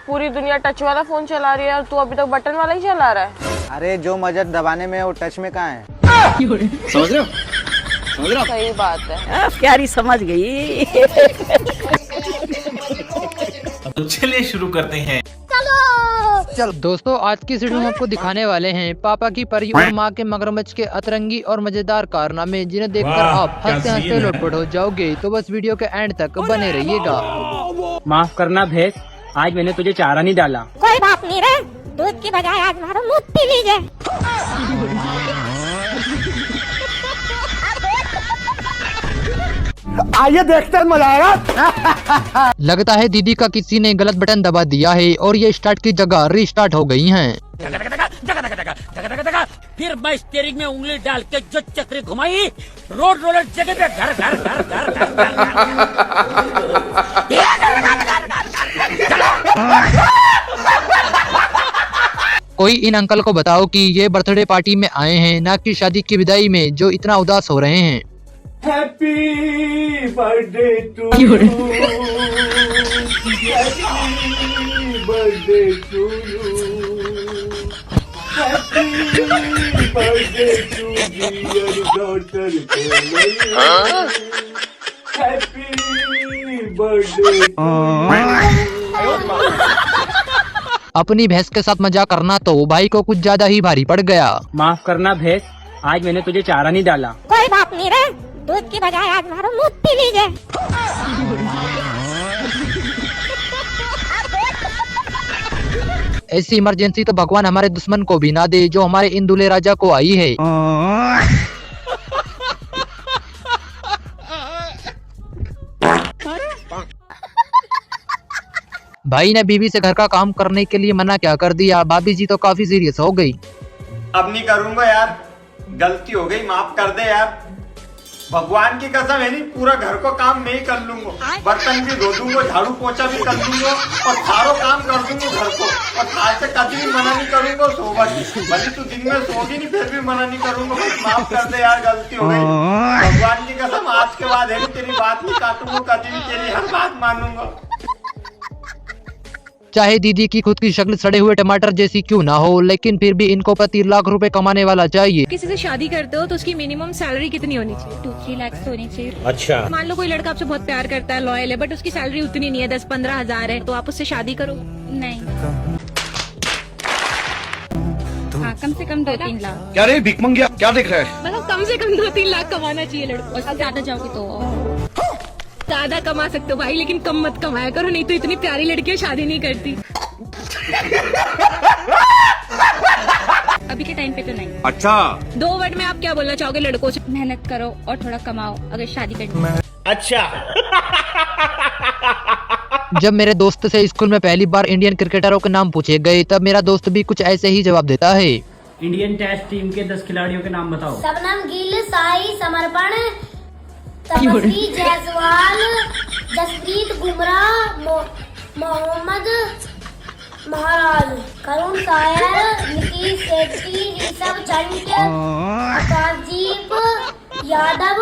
पूरी दुनिया टच वाला फोन चला रही है और तू अभी तक बटन वाला ही चला रहा है। अरे जो मजा दबाने में है वो टच में कहाँ है? समझ रहे हो? सही बात है। प्यारी समझ गई। तो चलिए शुरू करते हैं। चलो दोस्तों, आज की वीडियो में आपको दिखाने वाले हैं पापा की परी और माँ के मगरमच्छ के अतरंगी और मजेदार कारनामे, जिन्हें देखकर आप हंसते हंसते लोटपोट हो जाओगे। तो बस वीडियो के एंड तक बने रहिएगा। माफ करना भैंस, आज मैंने तुझे चारा नहीं डाला। कोई बात नहीं रे, दूध की बजाय आज मारो दूध पी लीजिए। आइए देखते हैं, मजा आएगा। लगता है दीदी का किसी ने गलत बटन दबा दिया है और ये स्टार्ट की जगह रीस्टार्ट हो गई हैं। फिर मैं स्टीयरिंग में उंगली डाल के जो चक्री घुमाई, रोड रोलर जगह पे घर घर घर घर कोई इन अंकल को बताओ कि ये बर्थडे पार्टी में आए हैं, ना कि शादी की विदाई में, जो इतना उदास हो रहे हैं। Happy birthday to you, happy birthday to you, happy birthday to dear daughter, happy birthday. अपनी भैंस के साथ मजाक करना तो भाई को कुछ ज्यादा ही भारी पड़ गया। माफ करना भैंस, आज मैंने तुझे चारा नहीं डाला। कोई बात नहीं रे, दूध की बजाय आज मारो दूध पी लीजिए। ऐसी इमरजेंसी तो भगवान हमारे दुश्मन को भी ना दे, जो हमारे इन दूल्हे राजा को आई है। भाई ने बीवी से घर का काम करने के लिए मना क्या कर दिया। भाभी जी तो काफी सीरियस हो गई। अब नहीं करूंगा यार, गलती हो गई, माफ कर दे यार। भगवान की कसम है, नहीं पूरा घर को काम मैं ही कर लूंगा, बर्तन भी धो दूंगा, झाड़ू पोछा भी कर दूंगा और सारों काम कर दूंगा घर को। और आज से कभी भी मना नहीं करूंगा सोबा की, भले तू दिन में सोगी नहीं फिर भी मना नहीं करूंगा। बस माफ कर दे यार, गलती हो गई। भगवान की कसम, आज के बाद है तेरी बात नहीं काटूंगा, कभी भी तेरी हर बात मानूंगा। चाहे दीदी की खुद की शक्ल सड़े हुए टमाटर जैसी क्यों ना हो, लेकिन फिर भी इनको प्रति लाख रुपए कमाने वाला चाहिए। किसी से शादी करते हो तो उसकी मिनिमम सैलरी कितनी होनी चाहिए? 2-3 लाख होनी चाहिए। अच्छा, मान लो कोई लड़का आपसे बहुत प्यार करता है, लॉयल है, बट उसकी सैलरी उतनी नहीं है, 10-15 हजार है, तो आप उससे शादी करो? नहीं। हाँ, कम से कम 2-3 लाख। क्या रे भिख मंगिया, क्या देख रहा है? मतलब कम से कम 2-3 लाख कमाना चाहिए लड़कों। और ज्यादा जाओगे तो ज्यादा कमा सकते हो भाई, लेकिन कम मत कमाया करो, नहीं तो इतनी प्यारी लड़कियां शादी नहीं करती। अभी के टाइम पे तो नहीं। अच्छा, 2 वर्ड में आप क्या बोलना चाहोगे लड़कों से? मेहनत करो और थोड़ा कमाओ अगर शादी करनी है। अच्छा। जब मेरे दोस्त से स्कूल में पहली बार इंडियन क्रिकेटरों के नाम पूछे गए, तब मेरा दोस्त भी कुछ ऐसे ही जवाब देता है। इंडियन टेस्ट टीम के 10 खिलाड़ियों के नाम बताओ। शबनम गिल, साई समर्पण, तपस्वी जायसवाल, जसप्रीत बुमराह, मोहम्मद महाराज, करुण कायर, नीतीश शेट्टी, ऋषभ पंत, आकाशदीप यादव,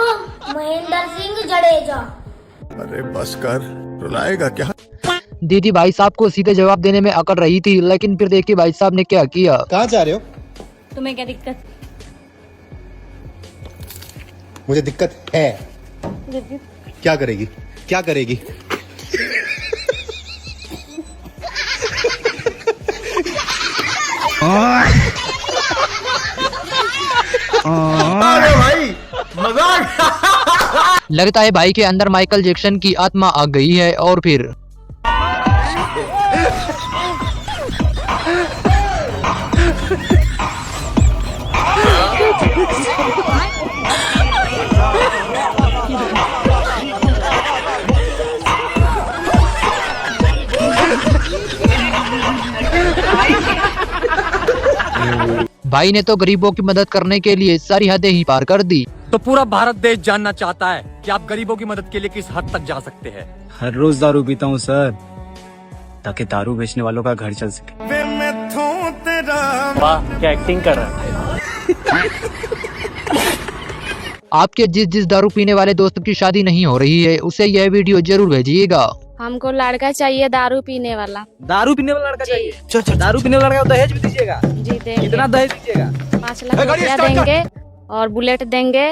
महेंद्र सिंह जडेजा। अरे बस कर, रुलाएगा क्या? दीदी भाई साहब को सीधे जवाब देने में अकड़ रही थी, लेकिन फिर देखिए भाई साहब ने क्या किया। कहाँ जा रहे हो? तुम्हें क्या दिक्कत? मुझे दिक्कत है। क्या करेगी, क्या करेगी? अरे भाई मजाक। लगता है भाई के अंदर माइकल जैक्सन की आत्मा आ गई है और फिर भाई ने तो गरीबों की मदद करने के लिए सारी हदें ही पार कर दी। तो पूरा भारत देश जानना चाहता है कि आप गरीबों की मदद के लिए किस हद तक जा सकते हैं। हर रोज दारू पीता हूँ सर, ताकि दारू बेचने वालों का घर चल सके। वाह, क्या एक्टिंग कर रहा है। आपके जिस दारू पीने वाले दोस्त की शादी नहीं हो रही है, उसे यह वीडियो जरूर भेजिएगा। हमको लड़का चाहिए दारू पीने वाला। दारू पीने वाला लड़का चाहिए? अच्छा, दारू पीने वाला लड़का, दहेज भी दीजिएगा? जी देंगे। कितना दहेज दीजिएगा? 5 लाख रुपया देंगे और बुलेट देंगे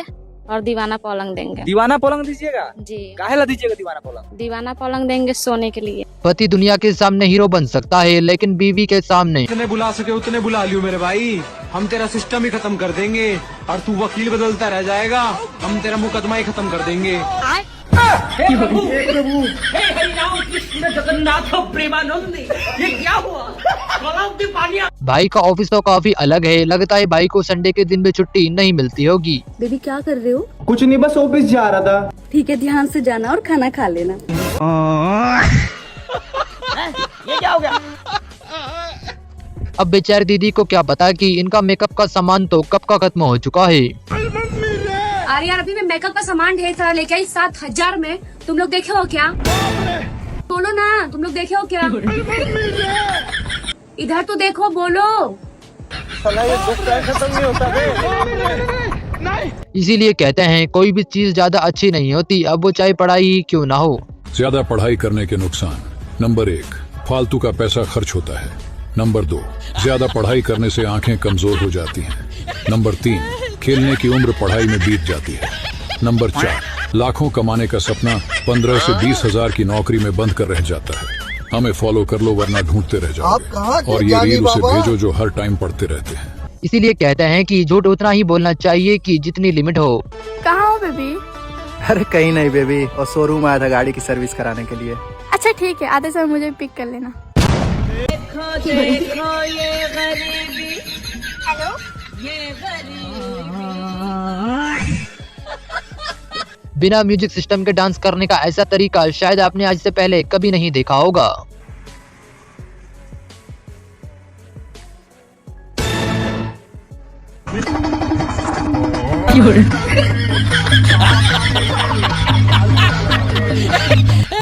और दीवाना पलंग देंगे। दीवाना पलंग दीजिएगा? जी। काहे ला दीजिएगा दीवाना पलंग? दीवाना पलंग देंगे सोने के लिए। पति दुनिया के सामने हीरो बन सकता है, लेकिन बीवी के सामने जितने बुला सके उतने बुला लियो मेरे भाई। हम तेरा सिस्टम ही खत्म कर देंगे और तू वकील बदलता रह जाएगा। हम तेरा मुकदमा ही खत्म कर देंगे। हे प्रभु, हे हरि राम कृष्ण जगन्नाथ प्रेमानंद, ये क्या हुआ? तालाब में पानी आ... भाई का ऑफिस तो काफी अलग है, लगता है भाई को संडे के दिन भी छुट्टी नहीं मिलती होगी। बेबी क्या कर रहे हो? कुछ नहीं, बस ऑफिस जा रहा था। ठीक है, ध्यान से जाना और खाना खा लेना। ये क्या हो गया? अब बेचारी दीदी को क्या पता कि इनका मेकअप का सामान तो कब का खत्म हो चुका है। अरे यार, अभी मैं मेकअप का सामान ढेर सारा लेके आई 7,000 में। तुम लोग देखे हो क्या? बोलो ना, तुम लोग देखे हो क्या? इधर तो देखो, बोलो। इसीलिए कहते हैं कोई भी चीज ज्यादा अच्छी नहीं होती, अब वो चाहे पढ़ाई ही क्यों ना हो। ज्यादा पढ़ाई करने के नुकसान: नंबर 1, फालतू का पैसा खर्च होता है। नंबर 2, ज्यादा पढ़ाई करने से आंखें कमजोर हो जाती हैं। नंबर 3, खेलने की उम्र पढ़ाई में बीत जाती है। नंबर 4, लाखों कमाने का सपना 15 से 20 हजार की नौकरी में बंद कर रह जाता है। हमें फॉलो कर लो वरना ढूंढते रह जाओगे। और ये रील उसे भेजो जो हर टाइम पढ़ते रहते हैं। इसीलिए कहते हैं कि झूठ उतना ही बोलना चाहिए कि जितनी लिमिट हो। कहाँ हो बेबी? अरे कहीं नहीं बेबी, और शोरूम आया था गाड़ी की सर्विस कराने के लिए। अच्छा ठीक है, आधे समय मुझे पिक कर लेना। देखो ये गरीबी, हेलो, ये गरीबी। बिना म्यूजिक सिस्टम के डांस करने का ऐसा तरीका शायद आपने आज से पहले कभी नहीं देखा होगा।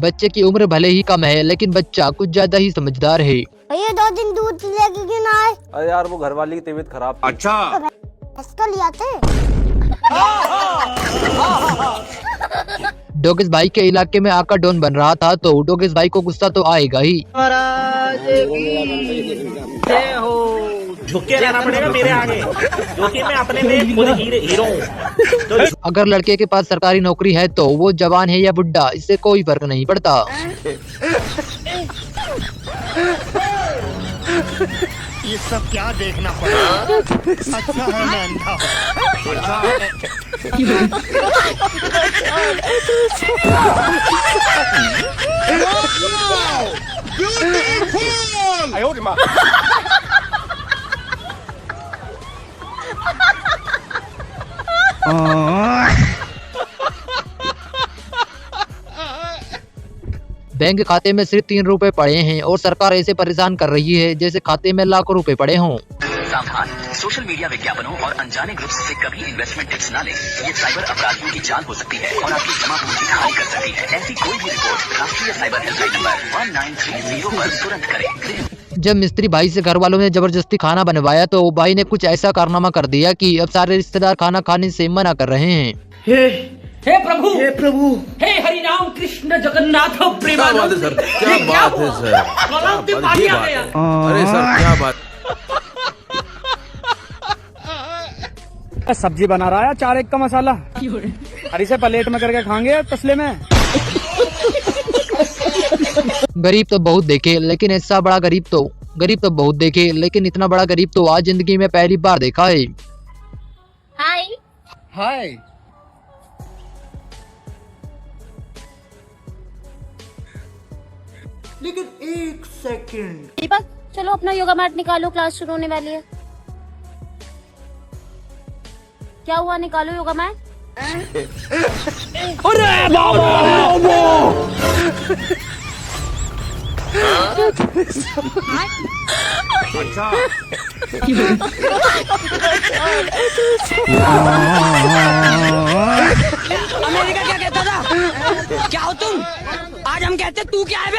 बच्चे की उम्र भले ही कम है, लेकिन बच्चा कुछ ज्यादा ही समझदार है। भैया 2 दिन दूध लेके क्यों ना आए? अरे यार, वो घर वाली की तबीयत खराब थी। अच्छा, इसको ले आते। डोगेस भाई के इलाके में आका डॉन बन रहा था, तो डोगेस भाई को गुस्सा तो आएगा ही। झुके रहना पड़ेगा मेरे आगे, क्योंकि मैं अपने में खुद हीरो हूँ। अगर लड़के के पास सरकारी नौकरी है तो वो जवान है या बुढ़ा, इससे कोई फर्क नहीं पड़ता। ये सब क्या देखना पड़ा? अच्छा है मैं अंधा हूँ। बैंक खाते में सिर्फ 3 रुपए पड़े हैं और सरकार ऐसे परेशान कर रही है जैसे खाते में लाखों रुपए पड़े हों। सावधान, सोशल मीडिया विज्ञापनों और अनजाने ग्रुप्स से कभी इन्वेस्टमेंट टिप्स ना लें। ये साइबर अपराधियों की जाल हो सकती है और आपकी जमा पूंजी खाली कर सकती है। ऐसी कोई भी रिपोर्ट राष्ट्रीय साइबर हेल्पलाइन नंबर 1930 पर तुरंत करें। जब मिस्त्री भाई से घर वालों ने जबरदस्ती खाना बनवाया तो भाई ने कुछ ऐसा कारनामा कर दिया कि अब सारे रिश्तेदार खाना खाने से मना कर रहे हैं। हे प्रभु, हे हरि राम कृष्ण जगन्नाथ प्रेमानंद, सर क्या बात है सर? तालाब में पानी आ गया। अरे सर क्या बात। सब्जी बना रहा है 4 1 का मसाला, और इसे प्लेट में करके खाएंगे तसले में। गरीब तो बहुत देखे, लेकिन ऐसा बड़ा गरीब तो बहुत देखे, लेकिन इतना बड़ा गरीब तो आज जिंदगी में पहली बार देखा है। हाय हाय। लेकिन 1 सेकंड। दीपक चलो अपना योगा मैट निकालो, क्लास शुरू होने वाली है। क्या हुआ, निकालो योगा मैट। अरे बाबा। अच्छा, अमेरिका क्या कहता था? क्या हो तुम? आज हम कहते तू क्या है बे?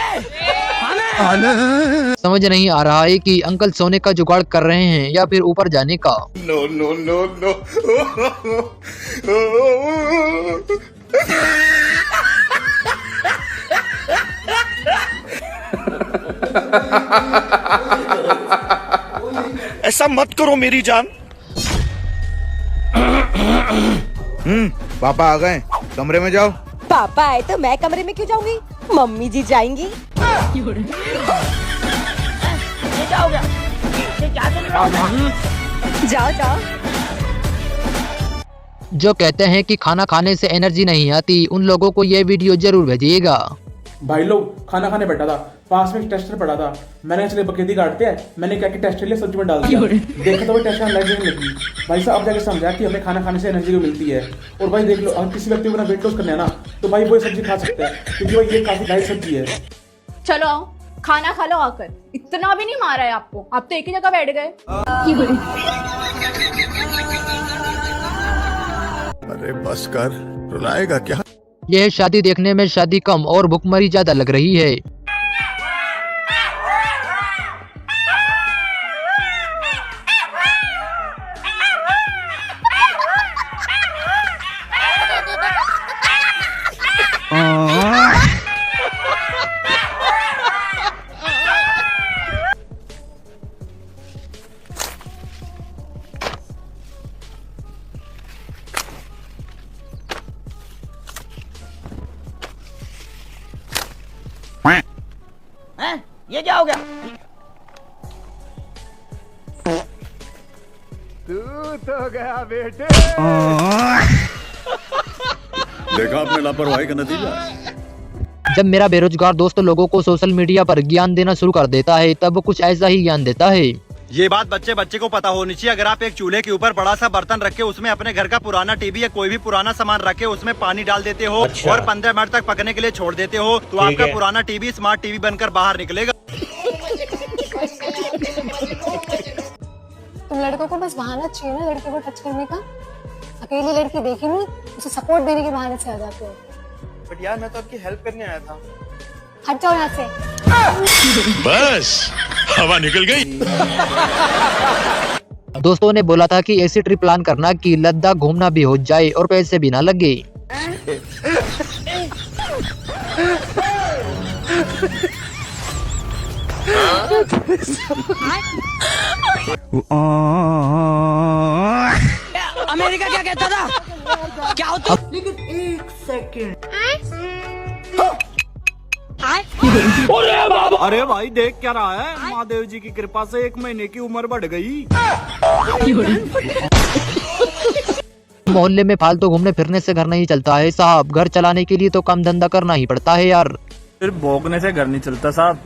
हमें समझ नहीं आ रहा है कि अंकल सोने का जुगाड़ कर रहे हैं या फिर ऊपर जाने का। No no no no. ऐसा मत करो मेरी जान। पापा आ गए, कमरे में जाओ। पापा आए तो मैं कमरे में क्यों जाऊंगी, मम्मी जी जाएंगी। जाओ जाओ। जो कहते हैं कि खाना खाने से एनर्जी नहीं आती, उन लोगों को ये वीडियो जरूर भेजिएगा। भाई लोग खाना खाने बैठा था, पास में एक टेस्टर पड़ा था, मैंने चले बकरीदी काटते हैं, मैंने क्या कि टेस्टर लिया, सब्जी में डाल दिया, देखा तो वो टेस्टर एनर्जी नहीं लगी। भाई साहब अब जाके समझा कि हमें खाना खाने से एनर्जी मिलती है। और भाई देख लो, अगर किसी व्यक्ति को ना वेट लॉस करना है ना, तो भाई वो सब्जी खा सकता है, क्योंकि भाई ये काफी लाइट सब्जी है। चलो आओ खाना खा लो आकर, इतना भी नहीं मारा है आपको, आप तो एक ही जगह बैठ गए। अरे बस कर, रुलाएगा क्या? यह शादी देखने में शादी कम और भुखमरी ज्यादा लग रही है। ये क्या हो गया? तू तो गया बेटे। देखा आपने लापरवाही का नतीजा। जब मेरा बेरोजगार दोस्त लोगों को सोशल मीडिया पर ज्ञान देना शुरू कर देता है, तब वो कुछ ऐसा ही ज्ञान देता है। ये बात बच्चे को पता होनी चाहिए। अगर आप एक चूल्हे के ऊपर बड़ा सा बर्तन रखे, उसमें अपने घर का पुराना टीवी या कोई भी पुराना सामान रखे, उसमें पानी डाल देते हो और 15 मिनट तक पकने के लिए छोड़ देते हो, तो आपका पुराना टीवी स्मार्ट टीवी बनकर बाहर निकलेगा। तुम लड़कों को बस बहाना चाहिए ना लड़के को टच करने का। अकेली लड़की देखी नहीं, उसे सपोर्ट देने के बहाने से आ जाते हो। बट यार मैं तो आपकी हेल्प करने आया था। हट जाओ यहाँ से। बस हवा निकल गई। दोस्तों ने बोला था कि ऐसी ट्रिप प्लान करना कि लद्दाख घूमना भी हो जाए और पैसे भी ना लगे। अमेरिका क्या कहता था, क्या होता? लेकिन एक सेकंड। अरे भाई देख क्या रहा है, महादेव जी की कृपा से 1 महीने की उम्र बढ़ गई। मोहल्ले में फालतू घूमने फिरने से घर नहीं चलता है साहब, घर चलाने के लिए तो काम धंधा करना ही पड़ता है यार। सिर्फ भोगने से घर नहीं चलता साहब,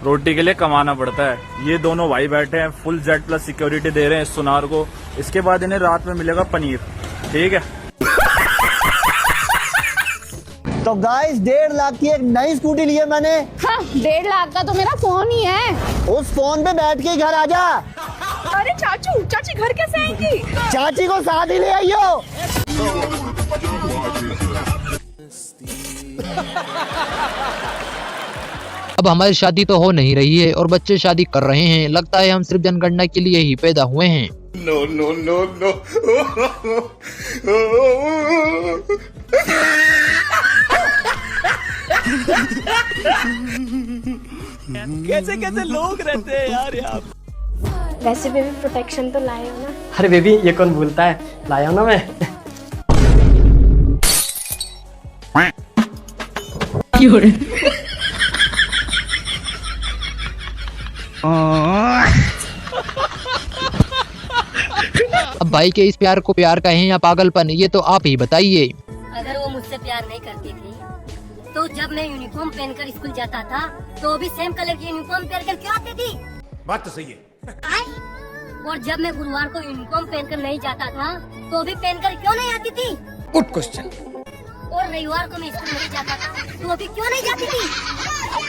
रोटी के लिए कमाना पड़ता है। ये दोनों भाई बैठे हैं, फुल जेड प्लस सिक्योरिटी दे रहे हैं इस सुनार को। इसके बाद इन्हें रात में मिलेगा पनीर, ठीक है। तो गाइस 1.5 लाख की एक नई स्कूटी ली है मैंने। हाँ, 1.5 लाख का तो मेरा फोन ही है। उस फोन पे बैठ के घर आ जा। अरे चाची घर कैसे आएंगी? चाची को साथ ही ले आइयो। अब हमारी शादी तो हो नहीं रही है और बच्चे शादी कर रहे हैं। लगता है हम सिर्फ जनगणना के लिए ही पैदा हुए हैं। No no no no. कैसे कैसे लोग रहते हैं यार यहाँ। वैसे बेबी प्रोटेक्शन तो लाए हो ना? अरे बेबी ये कौन भूलता है, लाया हूं ना मैं। अब भाई के इस प्यार को प्यार कहें या पागलपन, ये तो आप ही बताइए। अगर वो मुझसे प्यार नहीं करती थी तो जब मैं यूनिफॉर्म पहनकर स्कूल जाता था तो भी सेम कलर की यूनिफॉर्म पहनकर क्यों आती थी? बात तो सही है। और जब मैं गुरुवार को यूनिफॉर्म पहनकर नहीं जाता था तो भी पहनकर क्यों नहीं आती थी? Good question. और रविवार को मैं स्कूल नहीं जाता था तो भी क्यों नहीं जाती थी?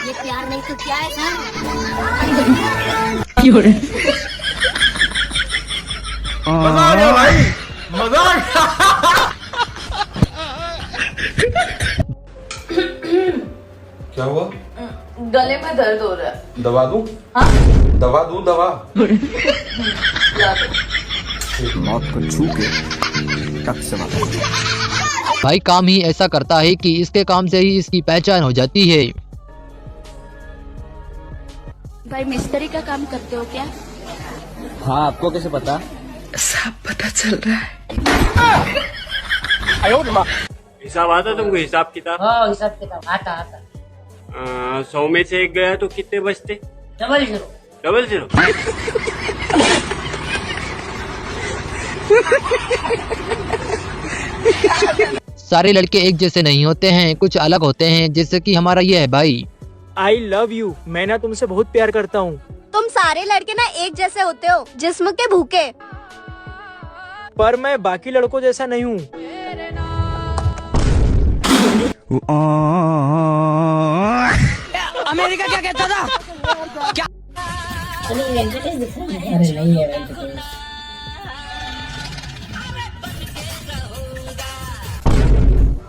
ये प्यार नहीं तो क्या है सर? मजा आ गया भाई, मजा आ गया। क्या हुआ? गले में दर्द हो रहा है। दवा दूं? हाँ? दवा दूं? दवा मौत को छू के टक से भाई काम ही ऐसा करता है कि इसके काम से ही इसकी पहचान हो जाती है। भाई मिस्त्री का काम करते हो क्या? हाँ, आपको कैसे पता? सब पता चल रहा है। हिसाब आता तुमको? हिसाब किताब? हाँ हिसाब किताब आता 100 में से 1 गया तो कितने बचते? 00। 00? सारे लड़के एक जैसे नहीं होते हैं, कुछ अलग होते हैं, जैसे कि हमारा ये है भाई। आई लव यू, मैं ना तुमसे बहुत प्यार करता हूँ। तुम सारे लड़के ना एक जैसे होते हो, जिस्म के भूखे। पर मैं बाकी लड़कों जैसा नहीं हूँ। अमेरिका क्या कहता था? क्या? अरे वेंकटेश दिख रहा है? अरे नहीं है वेंकटेश।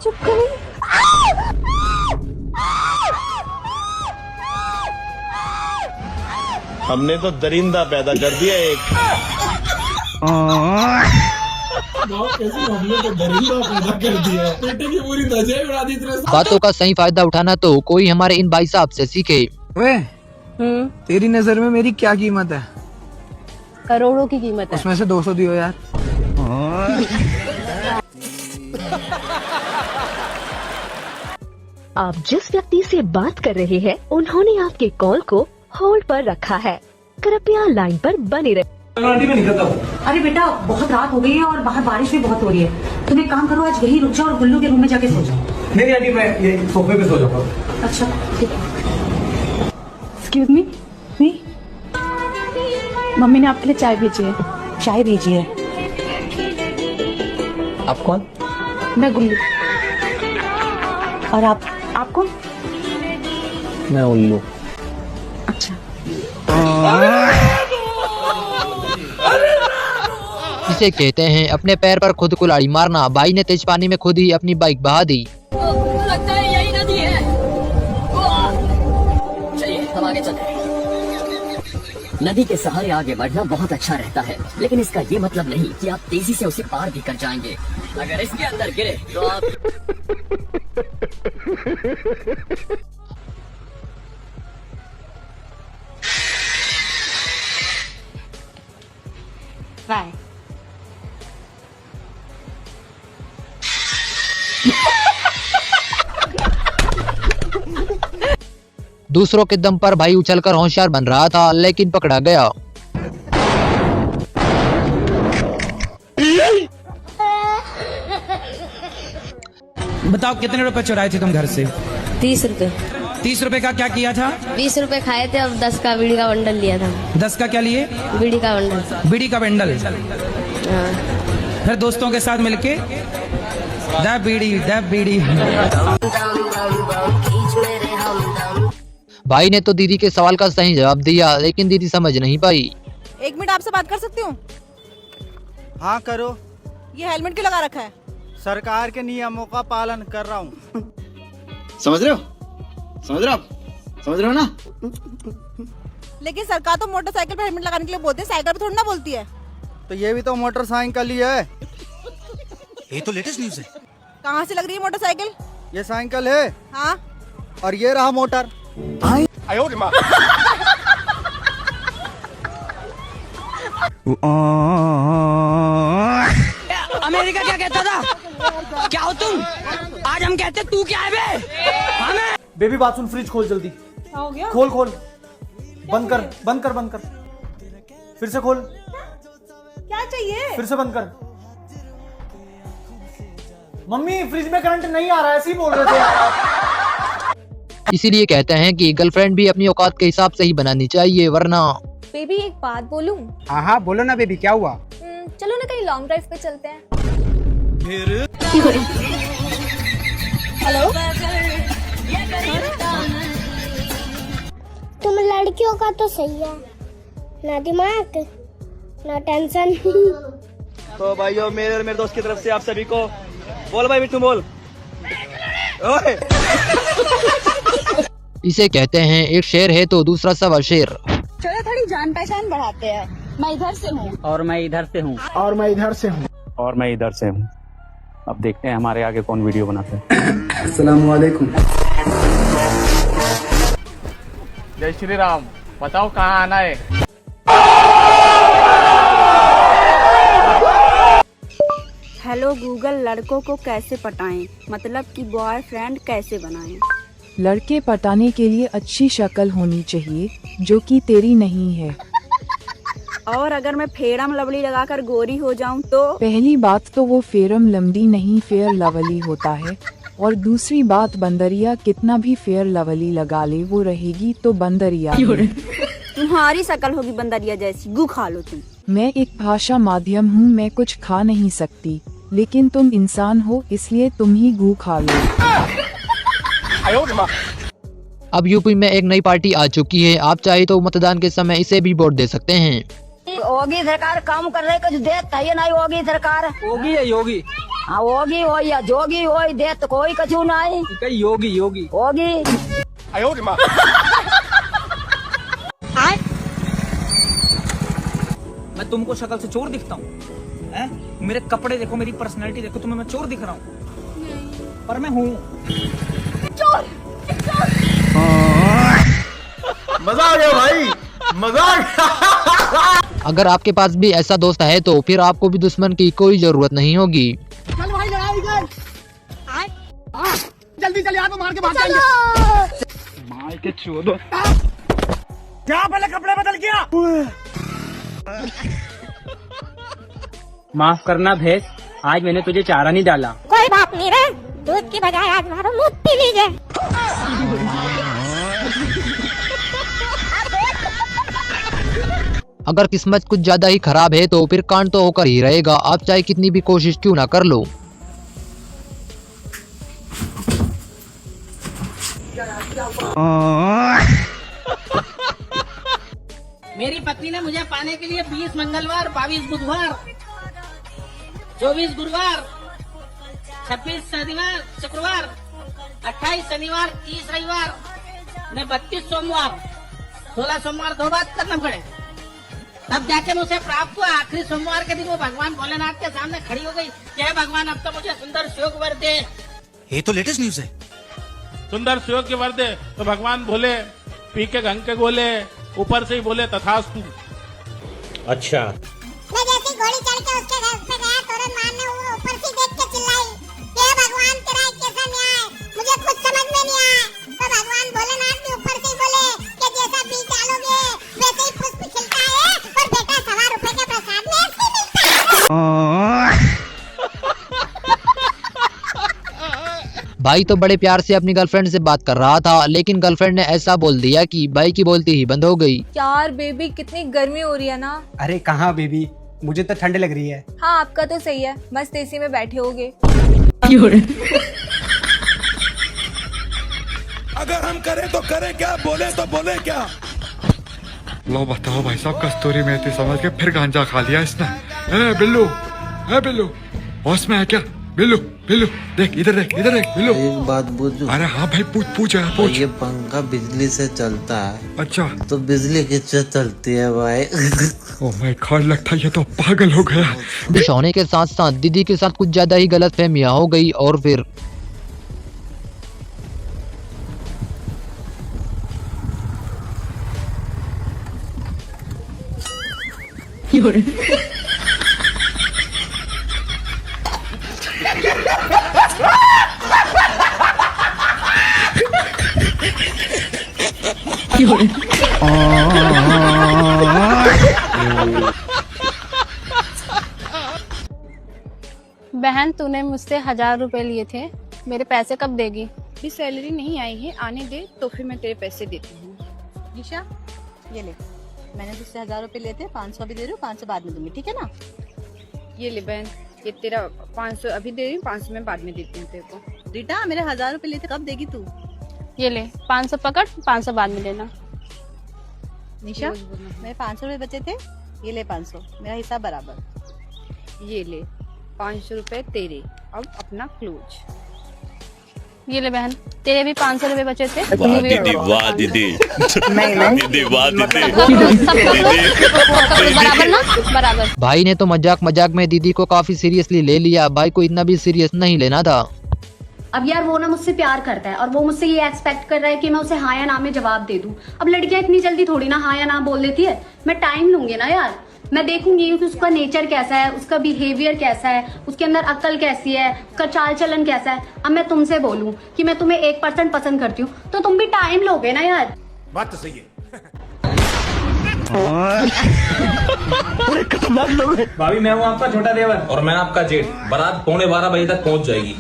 चुप करो। हमने तो दरिंदा पैदा कर दिया एक। हमने तो दरिंदा पैदा कर दिया, बेटे की पूरी धज्जियां उड़ा दी तुमने। बातों का सही फायदा उठाना तो कोई हमारे इन भाई साहब से सीखे। वे, तेरी नजर में मेरी क्या कीमत है? करोड़ों की कीमत है। उसमें से 200 दियो यार। आप जिस व्यक्ति से बात कर रहे हैं उन्होंने आपके कॉल को होल्ड पर रखा है, कृपया लाइन पर बने रहे। अरे बेटा बहुत रात हो गई है और बाहर बारिश भी बहुत हो रही है, तुम एक काम करो आज यही रुक जाओ और गुल्लू के रूम में जाके सो जाओ। नहीं आंटी, मैं ये सोफे पे सो जाऊंगा। अच्छा ठीक है। एक्सक्यूज मी, मम्मी ने आपके लिए चाय भेजी है। चाय भेजी है? आप कौन? मैं गुल्लू। और आप कौन? मैं उल्लू। अच्छा। इसे कहते हैं अपने पैर पर खुद कुल्हाड़ी मारना। भाई ने तेज पानी में खुद ही अपनी बाइक बहा दी। लगता है यही नदी है। चलिए हम आगे चलते हैं। नदी के सहारे आगे बढ़ना बहुत अच्छा रहता है, लेकिन इसका ये मतलब नहीं कि आप तेजी से उसे पार भी कर जाएंगे। अगर इसके अंदर गिरे तो आप बाय। दूसरों के दम पर भाई उछलकर होशियार बन रहा था, लेकिन पकड़ा गया। बताओ कितने रुपए चुराए थे तुम घर से? 30 रुपए। 30 रुपए का क्या किया था? 20 रुपए खाए थे और 10 का बीड़ी का बंडल लिया था। 10 का क्या लिए? बीड़ी का बंडल। बीड़ी का बंडल। फिर दोस्तों के साथ मिलके दब बीड़ी। भाई ने तो दीदी के सवाल का सही जवाब दिया, लेकिन दीदी समझ नहीं पाई। 1 मिनट आपसे बात कर सकती हूँ? हाँ करो। ये हेलमेट क्यों लगा रखा है? सरकार के नियमों का पालन कर रहा हूँ। समझ रहे हो? समझ रहे हो ना? लेकिन सरकार तो मोटरसाइकिल पे हेलमेट लगाने के लिए बोलती है, साइकिल पे थोड़ी ना बोलती है। तो ये भी तो मोटरसाइकिल ही है। ये तो लेटेस्ट न्यूज़ है। कहाँ से लग रही है मोटरसाइकिल? ये साइकिल है। हाँ। और ये रहा मोटर। अमेरिका क्या कहता था? क्या हो तुम? आज हम कहते तू क्या है बे? हमें बेबी बात सुन, फ्रिज खोल जल्दी। क्या हो गया? खोल। बंद कर। फिर से खोल। क्या चाहिए? फिर से बंद कर। मम्मी फ्रिज में करंट नहीं आ रहा है, ऐसे ही बोल रहे थे यार आप। इसीलिए कहते हैं कि गर्लफ्रेंड भी अपनी औकात के हिसाब से ही बनानी चाहिए, वरना। बेबी एक बात बोलूं? हाँ बोलो ना बेबी, क्या हुआ? चलो ना कहीं लॉन्ग ड्राइव पे चलते हैं। हेलो, तुम लड़कियों का तो सही है, ना दिमाग ना टेंशन। तो भाइयों मेरे और मेरे दोस्त की तरफ से आप सभी को बोल भाई मिट्टू बोल। ओए। इसे कहते हैं एक शेर है तो दूसरा सवा शेर। चलो थोड़ी जान पहचान बढ़ाते हैं। मैं इधर से हूँ। और मैं इधर से हूँ। और मैं इधर से हूँ। और मैं इधर से हूँ। अब देखते हैं हमारे आगे कौन वीडियो बनाते हैं। अस्सलाम वालेकुम। जय श्री राम। बताओ कहाँ आना है। हेलो गूगल, लड़कों को कैसे पटाएं, मतलब कि बॉयफ्रेंड कैसे बनाएं। लड़के पटाने के लिए अच्छी शक्ल होनी चाहिए जो कि तेरी नहीं है। और अगर मैं फेरम लवली लगाकर गोरी हो जाऊं तो? पहली बात तो वो फेरम लमडी नहीं फेयर लवली होता है, और दूसरी बात बंदरिया कितना भी फेयर लवली लगा ले वो रहेगी तो बंदरिया। तुम्हारी शक्ल होगी बंदरिया जैसी, गू खा लो तुम। मैं एक भाषा माध्यम हूँ, मैं कुछ खा नहीं सकती, लेकिन तुम इंसान हो इसलिए तुम ही गू खा लो। अब यूपी में एक नई पार्टी आ चुकी है। आप चाहे तो मतदान के समय इसे भी वोट दे सकते हैं। योगी सरकार काम कर रही, कुछ देता है नहीं योगी सरकार। योगी है योगी। हाँ योगी हो या जोगी हो, देत तो कोई कछु नहीं। योगी योगी योगी। मैं तुमको शक्ल से चोर दिखता हूँ? मेरे कपड़े देखो, मेरी पर्सनैलिटी देखो, तुम्हें मैं चोर दिख रहा हूँ? पर मैं हूँ चोर। मजा आ गया भाई, मजा आ गया। अगर आपके पास भी ऐसा दोस्त है तो फिर आपको भी दुश्मन की कोई जरूरत नहीं होगी। चल भाई लड़ाई कर। जल्दी चल, यहाँ पे मार के भाग जाएंगे। मार के चोदो। क्या पहले कपड़े बदल गया? माफ करना भैंस, आज मैंने तुझे चारा नहीं डाला। कोई बात नहीं रे, दूध की बजाय आज मारो मुँह पी लीजिए। अगर किस्मत कुछ ज्यादा ही खराब है तो फिर कांड तो होकर ही रहेगा, आप चाहे कितनी भी कोशिश क्यों ना कर लो। मेरी पत्नी ने मुझे पाने के लिए 20 मंगलवार, 22 बुधवार, 24 गुरुवार, 26 शनिवार शुक्रवार, 28 शनिवार, 30 रविवार, 32 सोमवार, 16 सोमवार 2 बार करना पड़े, तब जाके मुझे प्राप्त हुआ। आखिरी सोमवार के दिन वो भगवान भोलेनाथ के सामने खड़ी हो गई, क्या भगवान अब तो मुझे सुंदर सुयोग वर दे। ये तो लेटेस्ट न्यूज है। सुंदर सुयोग के वर दे तो भगवान बोले पी के गंग के गोले, ऊपर से ही बोले तथास्तु। अच्छा, मैं जैसी घोड़ी चढ़ के उसके घर पे गया, तोरण मारने, वो ऊपर से देख के चिल्लाई, हे भगवान तेरा कैसा न्याय, मुझे खुद समझ में नहीं आया। तो भगवान भोलेनाथ भी ऊपर से बोले कि जैसा बीज डालोगे वैसे ही पुष्प खिलता है, और बेटा 1.25 रुपए के प्रसाद में ऐसे मिलता है। भाई तो बड़े प्यार से अपनी गर्लफ्रेंड से बात कर रहा था, लेकिन गर्लफ्रेंड ने ऐसा बोल दिया कि भाई की बोलती ही बंद हो गई। यार बेबी कितनी गर्मी हो रही है ना। अरे कहाँ बेबी, मुझे तो ठंड लग रही है। हाँ आपका तो सही है, मस्त एसी में बैठे होगे। अगर हम करें तो करें क्या, बोले तो बोले क्या। लो बताओ भाई साहब, कस्तूरी मेथी समझ के फिर गांजा खा लिया इसने। बिल्लू, बिल्लू होश में है क्या? बिल्लू बिल्लू देख, इधर देख, इधर देख बिल्लू। एक बात पूछूं? अरे हाँ भाई पूछ यार पूछ। ये पंखा बिजली से चलता है। अच्छा, तो बिजली किससे चलती है भाई? ओह माय गॉड, लगता है ये तो पागल हो गया। खुश होने के साथ साथ दीदी के साथ कुछ ज्यादा ही गलतफहमियां हो गई और फिर बहन तूने मुझसे 1000 रुपए लिए थे, मेरे पैसे कब देगी? अभी सैलरी नहीं आई है, आने दे तो फिर मैं तेरे पैसे देती हूँ। निशा ये ले, मैंने तुझसे 1000 रुपए लिए थे, 500 भी दे रही हूँ, 500 बाद में दूंगी, ठीक है ना? ये ले बहन, ये तेरा 500 अभी दे रही हूँ, 500 मैं बाद में देती हूँ तेरे को। रीटा मेरे 1000 रुपए लिए थे, कब देगी तू? ये ले 500 पकड़, 500 बाद में लेना। निशा मेरे 500 रुपए बचे थे, ये ले 500, मेरा हिसाब बराबर। ये ले 500 रुपए तेरे, अब अपना क्लोज। ये ले बहन, तेरे भी 500 रुपए बचे थे। वाह दीदी, वाह दीदी, दीदी वाह दीदी। बराबर ना, बराबर। भाई ने तो मजाक मजाक में दीदी को काफी सीरियसली ले लिया। भाई को इतना भी सीरियस नहीं लेना था। अब यार वो ना मुझसे प्यार करता है और वो मुझसे ये एक्सपेक्ट कर रहा है कि मैं उसे हाँ या ना में जवाब दे दूं। अब लड़कियां इतनी जल्दी थोड़ी ना हाँ या ना बोल देती है, मैं टाइम लूंगी ना यार। मैं देखूंगी कि उसका नेचर कैसा है, उसका बिहेवियर कैसा है, उसके अंदर अक्ल कैसी है, उसका चाल चलन कैसा है। अब मैं तुमसे बोलूं कि मैं तुम्हें 1% पसंद करती हूँ तो तुम भी टाइम लोगे ना यार। बात तो सही है। भाभी मैं हूँ आपका छोटा देवर और मैं आपका जेठ। बारात 11:15 बजे तक पहुंच जाएगी।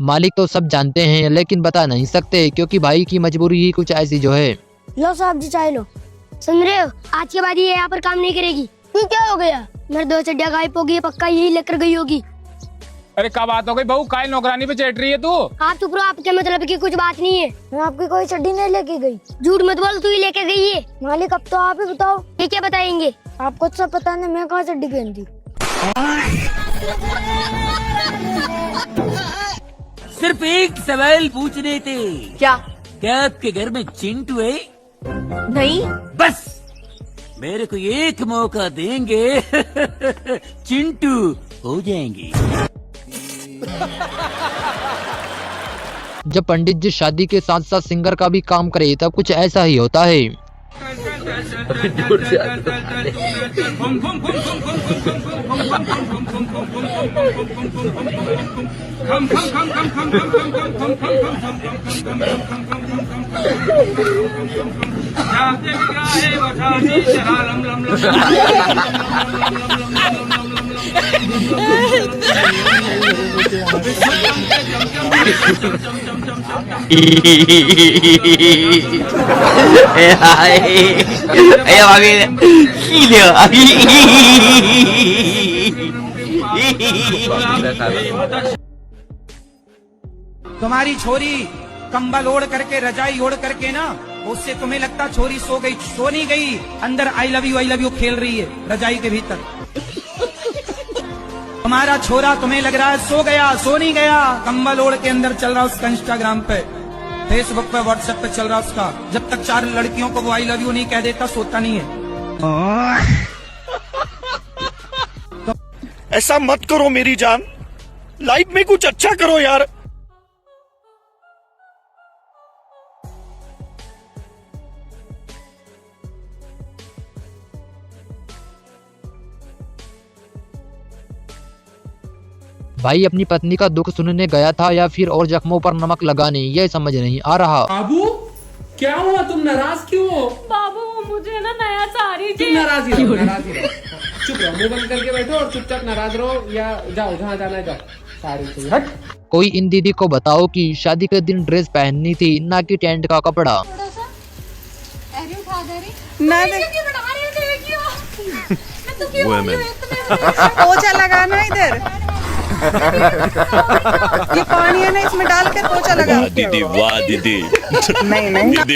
मालिक तो सब जानते हैं लेकिन बता नहीं सकते क्योंकि भाई की मजबूरी ही कुछ ऐसी जो है। लो साहब जी चाय लो। सुन रहे हो, आज के बाद ये यहाँ पर काम नहीं करेगी। क्यों, क्या हो गया? मेरे 2 चड्डियाँ गायब होगी, पक्का यही लेकर गई होगी। अरे क्या बात हो गई बहू, काहे नौकरानी पे चढ़ रही है तू? आप चुप रहो, आपके मतलब की कुछ बात नहीं है। मैं आपकी कोई चड्डी नहीं लेके गई। झूठ मत बोल, तू ही लेके गई है। मालिक अब तो आप ही बताओ। ये क्या बताएंगे? आपको सब पता नहीं, मैं कहाँ चड्डी पहनती। सिर्फ एक सवाल पूछने थे। क्या? क्या आपके घर में चिंटू है? नहीं। बस मेरे को एक मौका देंगे चिंटू हो जाएंगी। जब पंडित जी शादी के साथ साथ सिंगर का भी काम करे तब कुछ ऐसा ही होता है। तुम्हारी छोरी कंबल ओढ़ करके, रजाई ओढ़ करके ना, उससे तुम्हें लगता छोरी सो गई। सो नहीं गई, अंदर आई लव यू खेल रही है रजाई के भीतर। तुम्हारा छोरा तुम्हें लग रहा है सो गया, सो नहीं गया। कंबल ओढ़ के अंदर चल रहा उसका इंस्टाग्राम पे, फेसबुक पे, व्हाट्सएप पे चल रहा उसका। जब तक 4 लड़कियों को वो आई लव यू नहीं कह देता सोता नहीं है। ऐसा मत करो मेरी जान, लाइफ में कुछ अच्छा करो यार। भाई अपनी पत्नी का दुख सुनने गया था या फिर और जख्मों पर नमक लगाने, ये समझ नहीं आ रहा। बाबू क्या हुआ, तुम नाराज क्यों हो? बाबू मुझे ना नया साड़ी तुम नाराज ही रहो, नाराज ही रहो। चुप रहो, मुंह बंद करके बैठो और चुपचाप नाराज रहो या जाओ जहाँ जाना है जाओ। साड़ी चाहिए, हट। कोई इन दीदी को बताओ कि शादी के दिन ड्रेस पहननी थी ना कि टेंट का कपड़ा। पोछा लगाना इधर। ये पानी है ना, इसमें डाल के पोछा लगा। दीदी वाह दीदी। नहीं।